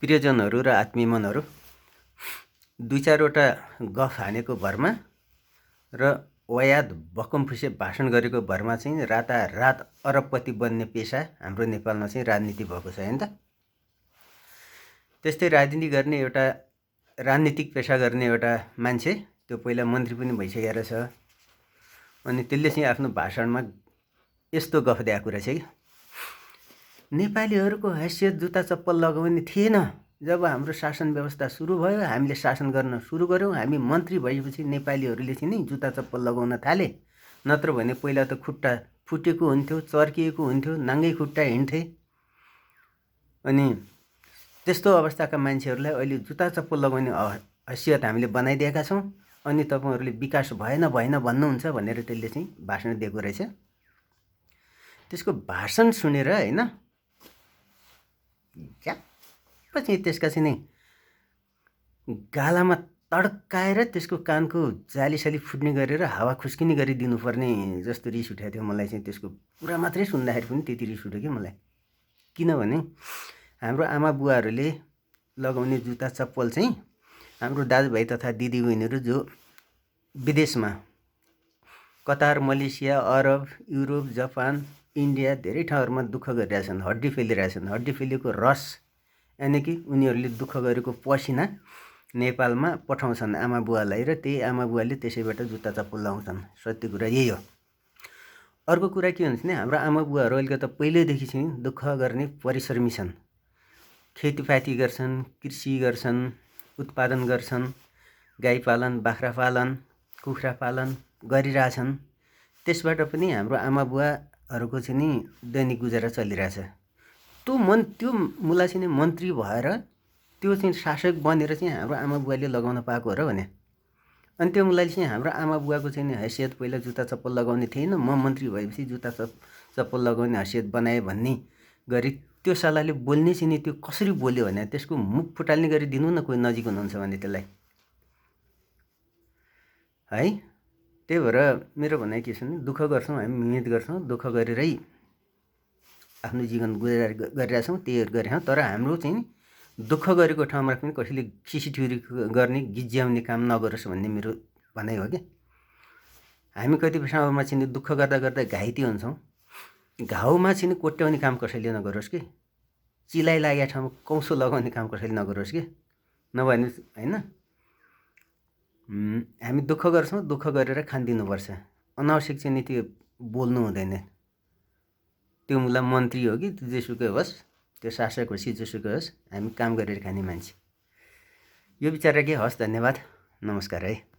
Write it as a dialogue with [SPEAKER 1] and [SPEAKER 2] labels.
[SPEAKER 1] प्रियजनहरू र आत्मीय मनहरू, दुई चारवटा गफ हानेको भरमा र वायात भक्कमफुसे भाषण गरेको भरमा चाहिँ रातारात अरबपति बन्ने पेसा हाम्रो नेपालमा चाहिँ राजनीति भएको छ हैन त। त्यस्तै राजनीतिक पेसा गर्ने एउटा मान्छे, त्यो पहिला मन्त्री पनि भइसकेको रहेछ। अनि त्यसले चाहिँ आफ्नो भाषणमा यस्तो गफ दिएको कुरा छ कि नेपालीहरूको हैसियत जुत्ता चप्पल लगाउने थिएन। जब हाम्रो शासन व्यवस्था सुरु भयो, हामीले शासन गर्न सुरु गऱ्यौँ, हामी मन्त्री भएपछि नेपालीहरूले चाहिँ नि जुत्ता चप्पल लगाउन थाले। नत्र भने पहिला त खुट्टा फुटेको हुन्थ्यो, चर्किएको हुन्थ्यो, नाङ्गै खुट्टा हिँड्थे। अनि त्यस्तो अवस्थाका मान्छेहरूलाई अहिले जुत्ता चप्पल लगाउने हैसियत हामीले बनाइदिएका छौँ। अनि तपाईँहरूले विकास भएन भन्नुहुन्छ भनेर त्यसले चाहिँ भाषण दिएको रहेछ। त्यसको भाषण सुनेर हैन, पछि त्यसका चाहिँ नि गालामा तड्काएर त्यसको कानको जालीसाली फुट्ने गरेर हावा खुस्किने गरी दिनुपर्ने जस्तो रिस उठेको थियो मलाई चाहिँ। त्यसको कुरा मात्रै सुन्दाखेरि पनि त्यति रिस उठ्यो कि मलाई। किनभने हाम्रो आमा बुवाहरूले लगाउने जुत्ता चप्पल चाहिँ हाम्रो दाजुभाइ तथा दिदीबहिनीहरू जो विदेशमा कतार, मलेसिया, अरब, युरोप, जापान, इन्डिया धेरै ठाउँहरूमा दुःख गरिरहेछन्, हड्डी फेलिरहेछन्। हड्डी फेलेको रस यानि कि उनीहरूले दुःख गरेको पसिना नेपालमा पठाउँछन् आमा बुवालाई, र त्यही आमा बुवाले त्यसैबाट जुत्ता चप्पल लाउँछन्। सत्य कुरा यही हो। अर्को कुरा के हुन्छ भने हाम्रो आमा बुवाहरू अहिले त पहिल्यैदेखि चाहिँ दुःख गर्ने परिश्रमी छन्। खेतीपाती गर्छन्, कृषि गर्छन्, उत्पादन गर्छन्, गाई पालन, बाख्रा पालन, कुखुरा पालन गरिरहेछन्। त्यसबाट पनि हाम्रो आमा बुवाहरूको चाहिँ नि दैनिक गुजारा चलिरहेछ। त्यो मुला चाहिँ मन्त्री भएर त्यो चाहिँ शासक बनेर चाहिँ हाम्रो आमा बुवाले लगाउन पाएको हो र भने। अनि त्यो मुलाले चाहिँ हाम्रो आमा बुवाको चाहिँ हैसियत पहिला जुत्ता चप्पल लगाउने थिएन, म मन्त्री भएपछि जुत्ता चप्पल लगाउने हैसियत बनाएँ भन्ने गरी त्यो सालाले बोल्ने चाहिँ नि त्यो कसरी बोल्यो भने त्यसको मुख फुटाल्ने गरी दिनु न कोही नजिक हुनुहुन्छ भने त्यसलाई है। त्यही भएर मेरो भनाइ के छ भने दुःख गर्छौँ, हामी मिहिनेत गर्छौँ, दुःख गरेरै आफ्नो जीवन गुजारा गरिरहेछौँ, त्यही गरेछौँ। तर हाम्रो चाहिँ दुःख गरेको ठाउँमा पनि कसैले खिसीठिउरी गर्ने, गिज्याउने काम नगरोस् भन्ने मेरो भनाइ हो कि। हामी कतिपय ठाउँमा चाहिँ दुःख गर्दा गर्दा घाइते हुन्छौँ। घाउमा चाहिँ कोट्याउने काम कसैले नगरोस् कि, चिलाइ लागेको ठाउँमा कौसो लगाउने काम कसैले नगरोस् कि, नभने होइन। हामी दुःख गर्छौँ, दुःख गरेर खानिदिनुपर्छ। अनावश्यक चाहिँ नि त्यो बोल्नु हुँदैन। त्यो मुला मन्त्री हो कि जेसुकै होस्, त्यो शासक होस् कि जेसुकै होस्, हामी काम गरेर खाने मान्छे। यो विचार के हस्। धन्यवाद, नमस्कार है।